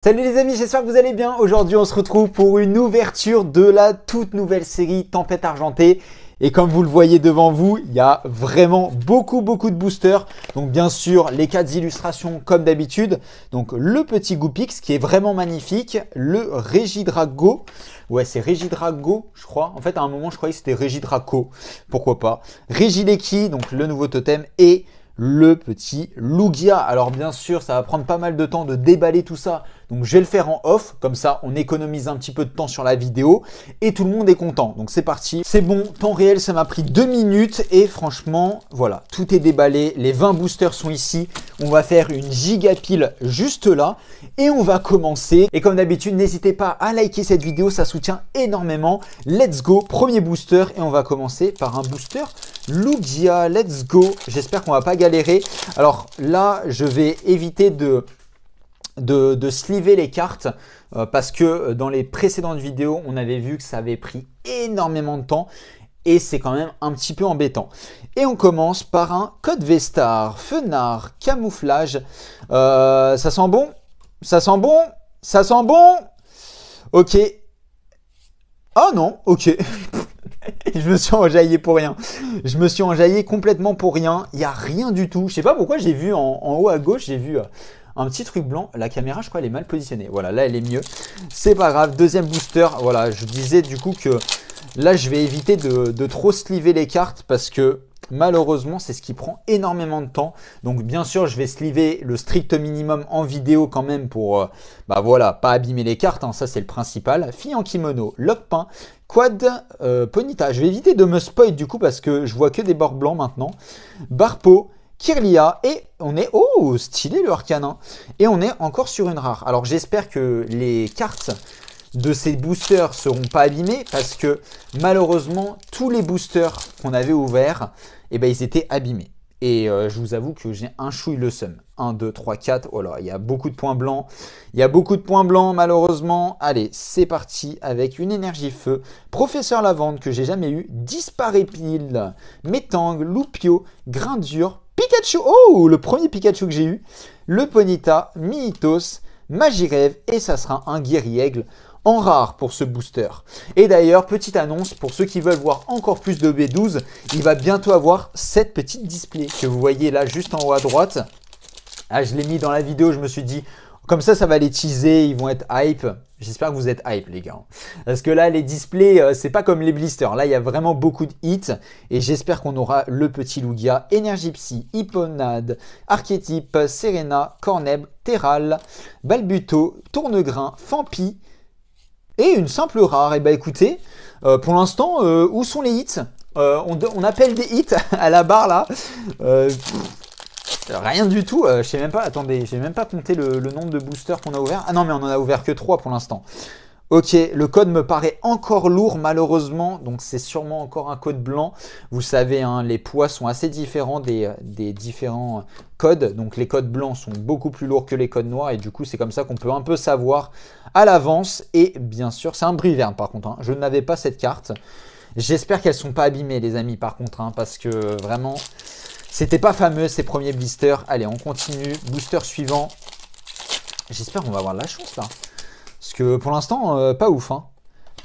Salut les amis, j'espère que vous allez bien. Aujourd'hui, on se retrouve pour une ouverture de la toute nouvelle série Tempête Argentée. Et comme vous le voyez devant vous, il y a vraiment beaucoup de boosters. Donc bien sûr, les 4 illustrations comme d'habitude. Donc le petit Goopix qui est vraiment magnifique. Le Regidrago. Ouais, c'est Regidrago, je crois. En fait, à un moment, je croyais que c'était Regidraco. Pourquoi pas. Regileki, donc le nouveau totem. Et le petit Lugia. Alors bien sûr, ça va prendre pas mal de temps de déballer tout ça. Donc je vais le faire en off, comme ça on économise un petit peu de temps sur la vidéo et tout le monde est content. Donc c'est parti. C'est bon, temps réel, ça m'a pris 2 minutes et franchement, voilà, tout est déballé. Les 20 boosters sont ici. On va faire une giga pile juste là et on va commencer. Et comme d'habitude, n'hésitez pas à liker cette vidéo, ça soutient énormément. Let's go, premier booster et on va commencer par un booster Lugia. Let's go. J'espère qu'on va pas galérer. Alors là, je vais éviter de sliver les cartes parce que dans les précédentes vidéos, on avait vu que ça avait pris énormément de temps et c'est quand même un petit peu embêtant. Et on commence par un code Vestar, Fenard, Camouflage. Ça sent bon? Ça sent bon? Ça sent bon? Ok. Oh non, ok. Je me suis enjaillé pour rien. Je me suis enjaillé complètement pour rien. Il n'y a rien du tout. Je sais pas pourquoi j'ai vu en haut à gauche, j'ai vu un petit truc blanc. La caméra, je crois, elle est mal positionnée. Voilà, là, elle est mieux. C'est pas grave. Deuxième booster. Voilà, je disais du coup que là, je vais éviter de trop sliver les cartes parce que malheureusement, c'est ce qui prend énormément de temps. Donc, bien sûr, je vais sliver le strict minimum en vidéo quand même pour, bah voilà, pas abîmer les cartes. Hein, ça, c'est le principal. Fille en kimono, Lockpin, Quad, Ponyta. Je vais éviter de me spoil du coup parce que je vois que des bords blancs maintenant. Barpo, Kirlia et on est... Oh, stylé le Arcanin. Et on est encore sur une rare. Alors, j'espère que les cartes de ces boosters seront pas abîmés parce que malheureusement tous les boosters qu'on avait ouverts, eh ben, ils étaient abîmés. Et je vous avoue que j'ai un chouille le seum. 1, 2, 3, 4. Oh là, il y a beaucoup de points blancs. Il y a beaucoup de points blancs malheureusement. Allez, c'est parti avec une énergie feu. Professeur Lavande que j'ai jamais eu. Disparépile, Métang, Loupio, Grindure, Pikachu. Oh, le premier Pikachu que j'ai eu. Le Ponyta, Minitos, Magirève et ça sera un Guerriègle en rare pour ce booster. Et d'ailleurs, petite annonce, pour ceux qui veulent voir encore plus de B12, il va bientôt avoir cette petite display que vous voyez là juste en haut à droite. Ah, je l'ai mis dans la vidéo, je me suis dit, comme ça va les teaser, ils vont être hype. J'espère que vous êtes hype les gars. Parce que là, les displays, c'est pas comme les blisters. Là, il y a vraiment beaucoup de hits. Et j'espère qu'on aura le petit Lugia, Énergie Psy, Hipponade, Archétype, Serena, Corneb, Terral, Balbuto, Tournegrain, Fampi, et une simple rare. Et bah écoutez, pour l'instant, où sont les hits? On appelle des hits à la barre là. Rien du tout. Je sais même pas, attendez, j'ai même pas compté le nombre de boosters qu'on a ouvert. Ah non, mais on en a ouvert que 3 pour l'instant. Ok, le code me paraît encore lourd malheureusement, donc c'est sûrement encore un code blanc. Vous savez, hein, les poids sont assez différents des différents codes, donc les codes blancs sont beaucoup plus lourds que les codes noirs et du coup c'est comme ça qu'on peut un peu savoir à l'avance. Et bien sûr, c'est un Briverne par contre, hein. Je n'avais pas cette carte. J'espère qu'elles ne sont pas abîmées les amis par contre, hein, parce que vraiment, c'était pas fameux ces premiers blisters. Allez, on continue, booster suivant. J'espère qu'on va avoir de la chance là. Parce que pour l'instant, pas ouf. Hein.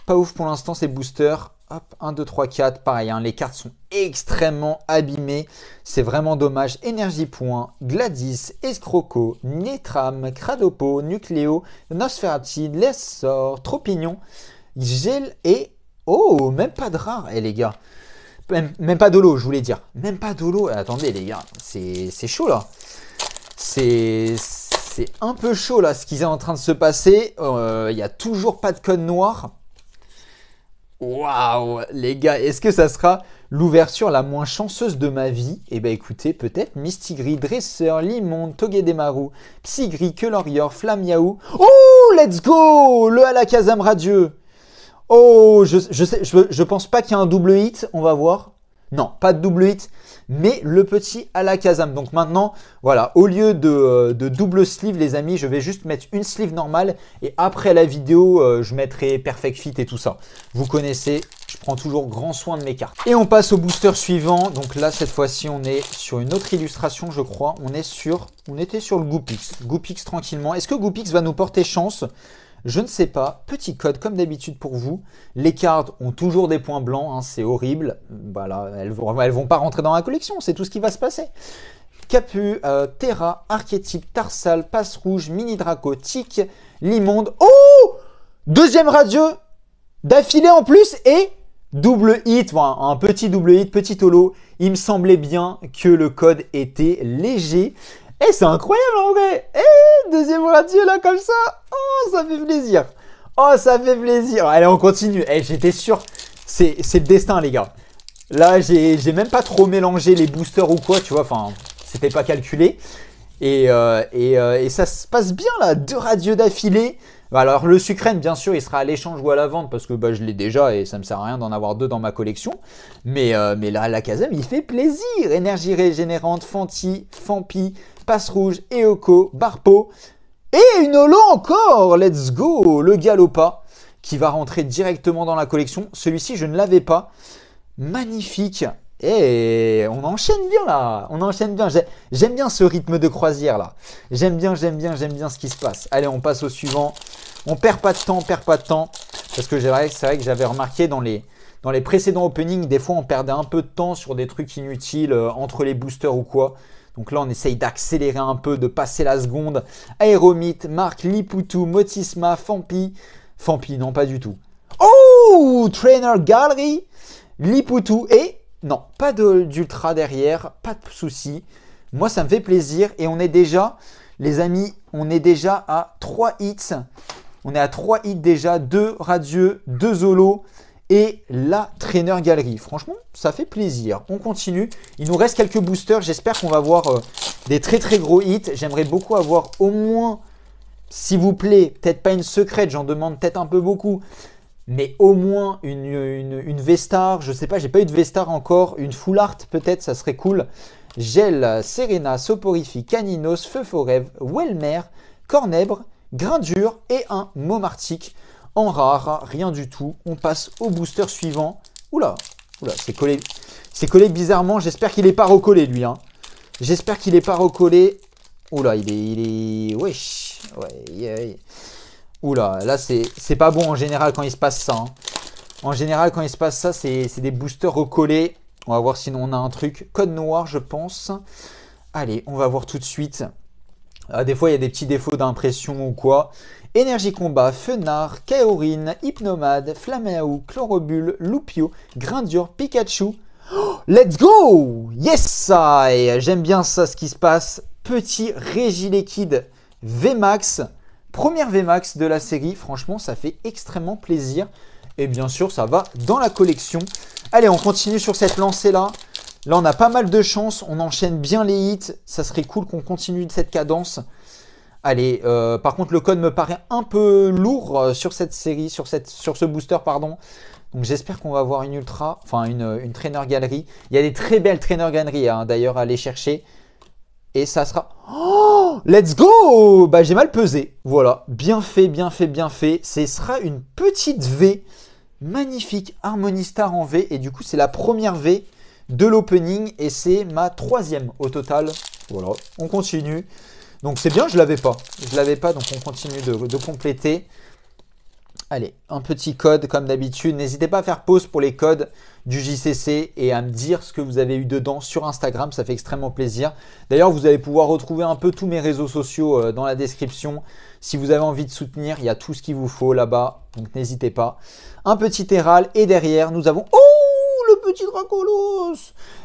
Pas ouf pour l'instant ces boosters. Hop, 1, 2, 3, 4. Pareil, hein, les cartes sont extrêmement abîmées. C'est vraiment dommage. Énergie Point, Gladys, Escroco, Netram, Cradopo, Nucléo, Nosferatide, Lessor, Tropignon, Gel et... Oh, même pas de rare, les gars. Même pas d'holo, je voulais dire. Même pas d'holo. Attendez, les gars, c'est chaud là. C'est un peu chaud là ce qui est en train de se passer. Il n'y a toujours pas de code noir. Waouh, les gars, est-ce que ça sera l'ouverture la moins chanceuse de ma vie? Eh bien écoutez, peut-être Mistigris, Dresseur, Limonde, Togedemaru, Psygris, Quelorior, Flamiaou. Oh, let's go! Le Alakazam radieux. Oh, je pense pas qu'il y a un double hit, on va voir. Non, pas de double hit, mais le petit Alakazam. Donc maintenant, voilà, au lieu de double sleeve, les amis, je vais juste mettre une sleeve normale. Et après la vidéo, je mettrai Perfect Fit et tout ça. Vous connaissez, Je prends toujours grand soin de mes cartes. Et on passe au booster suivant. Donc là, cette fois-ci, on est sur une autre illustration, je crois. On était sur le Goopix. Goopix tranquillement. Est-ce que Goopix va nous porter chance? Je ne sais pas. Petit code comme d'habitude pour vous. Les cartes ont toujours des points blancs. Hein, c'est horrible. Voilà, elles vont pas rentrer dans la collection. C'est tout ce qui va se passer. Capu, Terra, Archétype, Tarsal, Passe Rouge, Mini Draco, Tic, Limonde. Oh! Deuxième radieux d'affilée en plus et double hit, voilà, un petit double hit, petit holo. Il me semblait bien que le code était léger. Et c'est incroyable en vrai. Et deuxième radieux là comme ça. Oh, ça fait plaisir. Oh, ça fait plaisir. Allez, on continue. Et j'étais sûr. C'est le destin les gars. Là, j'ai même pas trop mélangé les boosters ou quoi, tu vois. Enfin, c'était pas calculé. Et ça se passe bien là. Deux radieux d'affilée. Alors le sucrène, bien sûr, il sera à l'échange ou à la vente parce que je l'ai déjà et ça ne me sert à rien d'en avoir deux dans ma collection. Mais là, la Kazam, il fait plaisir. Énergie régénérante, Fanti, Fampi, Passe Rouge, Eoko, Barpo. Et une holo encore. Let's go. Le Galopa qui va rentrer directement dans la collection. Celui-ci, je ne l'avais pas. Magnifique. Et on enchaîne bien là, on enchaîne bien. J'aime bien ce rythme de croisière là. J'aime bien ce qui se passe. Allez, on passe au suivant. On perd pas de temps, Parce que c'est vrai que j'avais remarqué dans les précédents openings, des fois on perdait un peu de temps sur des trucs inutiles entre les boosters ou quoi. Donc là, on essaye d'accélérer un peu, de passer la seconde. Aéromite, Marc, Liputu, Motisma, Fampi. Fampi, non pas du tout. Oh, Trainer Gallery, Liputu et... Non, pas d'ultra derrière, pas de souci. Moi, ça me fait plaisir. Et on est déjà, les amis, on est déjà à 3 hits. On est à 3 hits déjà, 2 radieux, 2 holos et la Trainer Galerie. Franchement, ça fait plaisir. On continue. Il nous reste quelques boosters. J'espère qu'on va avoir des très très gros hits. J'aimerais beaucoup avoir au moins, s'il vous plaît, peut-être pas une secrète, j'en demande peut-être un peu beaucoup. Mais au moins une V-Star, je sais pas, j'ai pas eu de V-Star encore, une Full Art peut-être, ça serait cool. Gel, Serena, Soporifique, Caninos, Feu Forev, Welmer, Cornèbre, Grindure et un Momartic en rare, rien du tout. On passe au booster suivant. Oula, c'est collé bizarrement, j'espère qu'il n'est pas recollé lui. Hein. J'espère qu'il n'est pas recollé. Oula, il est... Wesh, ouais. Oula, là c'est pas bon en général quand il se passe ça. Hein. En général quand il se passe ça, c'est des boosters recollés. On va voir sinon on a un truc. Code noir je pense. Allez, on va voir tout de suite. Des fois il y a des petits défauts d'impression ou quoi. Énergie combat, Fenard, Kaorine, Hypnomade, Flaméaou, Chlorobule, Loupio, Grindure, Pikachu. Oh, let's go! Yes! Et j'aime bien ça ce qui se passe. Petit Regilikid VMAX. Première VMAX de la série, franchement, ça fait extrêmement plaisir. Et bien sûr, ça va dans la collection. Allez, on continue sur cette lancée-là. Là, on a pas mal de chance. On enchaîne bien les hits. Ça serait cool qu'on continue de cette cadence. Allez, par contre, le code me paraît un peu lourd sur cette série, sur ce booster, pardon. Donc, j'espère qu'on va avoir une ultra, enfin, une trainer galerie. Il y a des très belles trainer galeries, hein, d'ailleurs, à aller chercher. Et ça sera... Oh, let's go! Bah, j'ai mal pesé. Voilà, bien fait. Ce sera une petite V. Magnifique Harmony Star en V. Et du coup, c'est la première V de l'opening. Et c'est ma 3e au total. Voilà, on continue. Donc, c'est bien, je ne l'avais pas. Donc on continue de compléter. Allez, un petit code comme d'habitude. N'hésitez pas à faire pause pour les codes du JCC et à me dire ce que vous avez eu dedans sur Instagram. Ça fait extrêmement plaisir. D'ailleurs, vous allez pouvoir retrouver un peu tous mes réseaux sociaux dans la description. Si vous avez envie de soutenir, il y a tout ce qu'il vous faut là-bas. Donc, n'hésitez pas. Un petit Héral et derrière, nous avons... Oh, le petit Dracolos!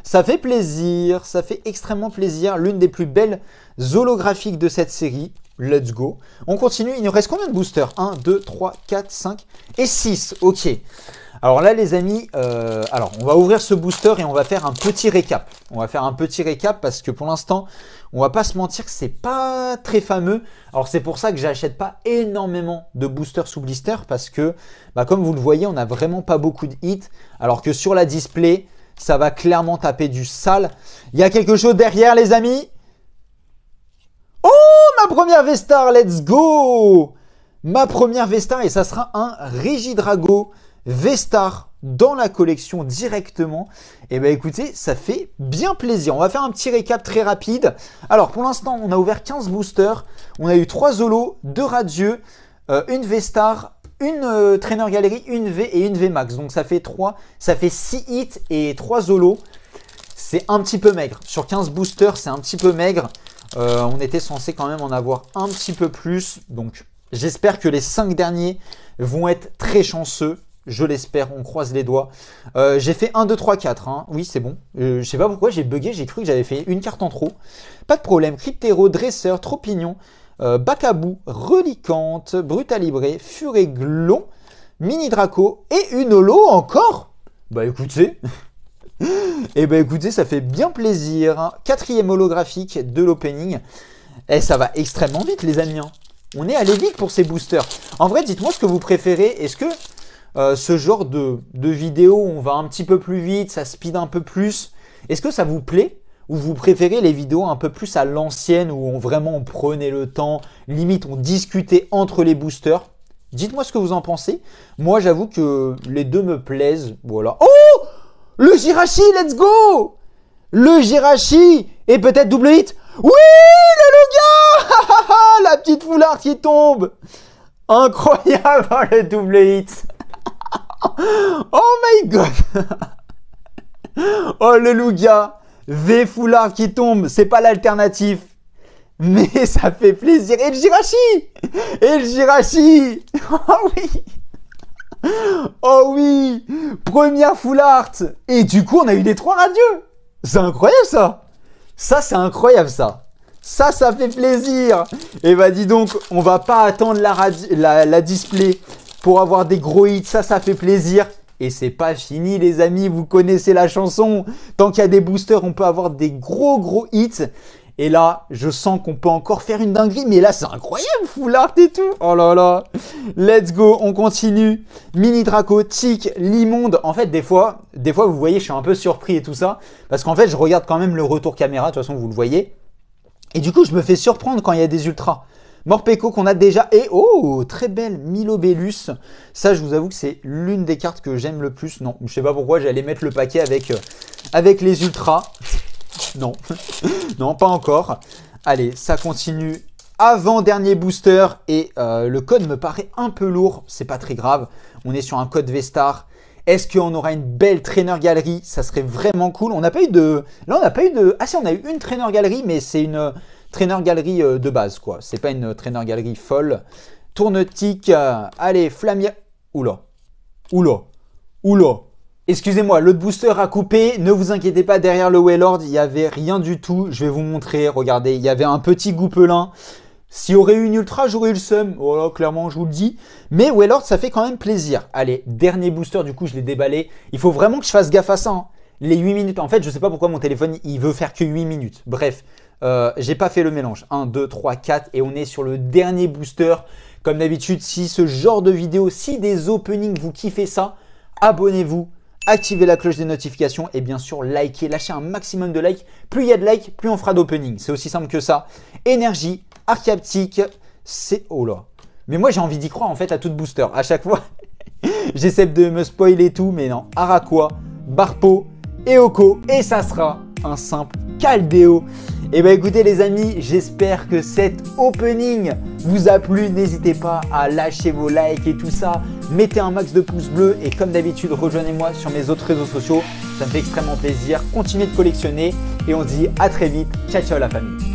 Ça fait plaisir. Ça fait extrêmement plaisir. L'une des plus belles holographiques de cette série. Let's go. On continue. Il nous reste combien de boosters? 1, 2, 3, 4, 5 et 6. Ok. Alors là, les amis, on va ouvrir ce booster et on va faire un petit récap. On va faire un petit récap parce que pour l'instant, on va pas se mentir que c'est pas très fameux. Alors c'est pour ça que j'achète pas énormément de boosters sous blister parce que, comme vous le voyez, on n'a vraiment pas beaucoup de hits. Alors que sur la display, ça va clairement taper du sale. Il y a quelque chose derrière, les amis. Oh, ma première V-Star, let's go! Ma première V-Star et ça sera un Regidrago V-Star dans la collection directement. Et ben écoutez, ça fait bien plaisir. On va faire un petit récap très rapide. Alors pour l'instant, on a ouvert 15 boosters. On a eu 3 Zolos, 2 Radieux, une V-Star, une Trainer Gallery, une V et une V-Max. Donc ça fait 6 hits et 3 Zolos. C'est un petit peu maigre. Sur 15 boosters, c'est un petit peu maigre. On était censé quand même en avoir un petit peu plus. Donc j'espère que les 5 derniers vont être très chanceux. Je l'espère, on croise les doigts. J'ai fait 1, 2, 3, 4. Hein. Oui, c'est bon. Je sais pas pourquoi j'ai bugué. J'ai cru que j'avais fait une carte en trop. Pas de problème. Cryptéro, Dresseur, Tropignon, Bacabou, Relicante, Brutalibré, Furéglon, Mini Draco et une holo encore. Bah écoutez. Et bah écoutez, ça fait bien plaisir. 4e holographique de l'opening. Et ça va extrêmement vite les amis. Hein. On est allé vite pour ces boosters. En vrai, dites-moi ce que vous préférez. Est-ce que ce genre de vidéo, on va un petit peu plus vite, ça speed un peu plus. Est-ce que ça vous plaît ou vous préférez les vidéos un peu plus à l'ancienne où on prenait le temps, limite on discutait entre les boosters? Dites-moi ce que vous en pensez. Moi, j'avoue que les deux me plaisent. Voilà. Oh! Le Jirachi, let's go! Le Jirachi et peut-être double hit. Oui, le Lugia! La petite foulard qui tombe. Incroyable le double hit. Oh my god. Oh le Lugia. V foulard qui tombe. C'est pas l'alternative. Mais ça fait plaisir. Et le Jirachi. Et le Jirachi. Oh oui. Oh oui. Première full art. Et du coup on a eu des 3 radieux. C'est incroyable ça. Ça c'est incroyable ça. Ça fait plaisir. Et bah dis donc, on va pas attendre la display pour avoir des gros hits. Ça fait plaisir. Et c'est pas fini les amis, vous connaissez la chanson. Tant qu'il y a des boosters, on peut avoir des gros hits. Et là, je sens qu'on peut encore faire une dinguerie. Mais là, c'est incroyable, full art et tout. Oh là là. Let's go, on continue. Mini Draco, Tic, Limonde. En fait, des fois, vous voyez, je suis un peu surpris et tout ça. Parce qu'en fait, je regarde quand même le retour caméra. De toute façon, vous le voyez. Et du coup, je me fais surprendre quand il y a des ultras. Morpeko qu'on a déjà. Et oh, très belle Milobellus. Ça, je vous avoue que c'est l'une des cartes que j'aime le plus. Non, je sais pas pourquoi j'allais mettre le paquet avec les ultras. Non, non, pas encore. Allez, ça continue. Avant-dernier booster. Et le code me paraît un peu lourd. C'est pas très grave. On est sur un code V-Star. Est-ce qu'on aura une belle Trainer Gallery? Ça serait vraiment cool. On n'a pas eu de... Là, on n'a pas eu de... Ah si, on a eu une Trainer Gallery, mais c'est une Trainer Gallery de base, quoi. C'est pas une Trainer Gallery folle. Tournetique. Allez, Flamia... Oula. Excusez-moi, l'autre booster a coupé. Ne vous inquiétez pas, derrière le Wailord, il n'y avait rien du tout. Je vais vous montrer. Regardez, il y avait un petit goupelin. S'il y aurait eu une ultra, j'aurais eu le seum. Voilà, clairement, je vous le dis. Mais Wailord, ça fait quand même plaisir. Allez, dernier booster, du coup, je l'ai déballé. Il faut vraiment que je fasse gaffe à ça. Hein. Les 8 minutes. En fait, je ne sais pas pourquoi mon téléphone, il veut faire que 8 minutes. Bref, j'ai pas fait le mélange. 1, 2, 3, 4. Et on est sur le dernier booster. Comme d'habitude, si ce genre de vidéo, si des openings, vous kiffez ça, abonnez-vous. Activez la cloche des notifications et bien sûr likez, lâchez un maximum de likes. Plus il y a de likes, plus on fera d'opening. C'est aussi simple que ça. Énergie, Arcaptique, c'est... Oh là. Mais moi j'ai envie d'y croire en fait à toute booster. À chaque fois, j'essaie de me spoiler et tout, mais non. Araqua, Barpo, Eoko et ça sera un simple Caldéo. Et bah écoutez les amis, j'espère que cet opening vous a plu. N'hésitez pas à lâcher vos likes et tout ça. Mettez un max de pouces bleus et comme d'habitude, rejoignez-moi sur mes autres réseaux sociaux. Ça me fait extrêmement plaisir. Continuez de collectionner et on se dit à très vite. Ciao, ciao la famille.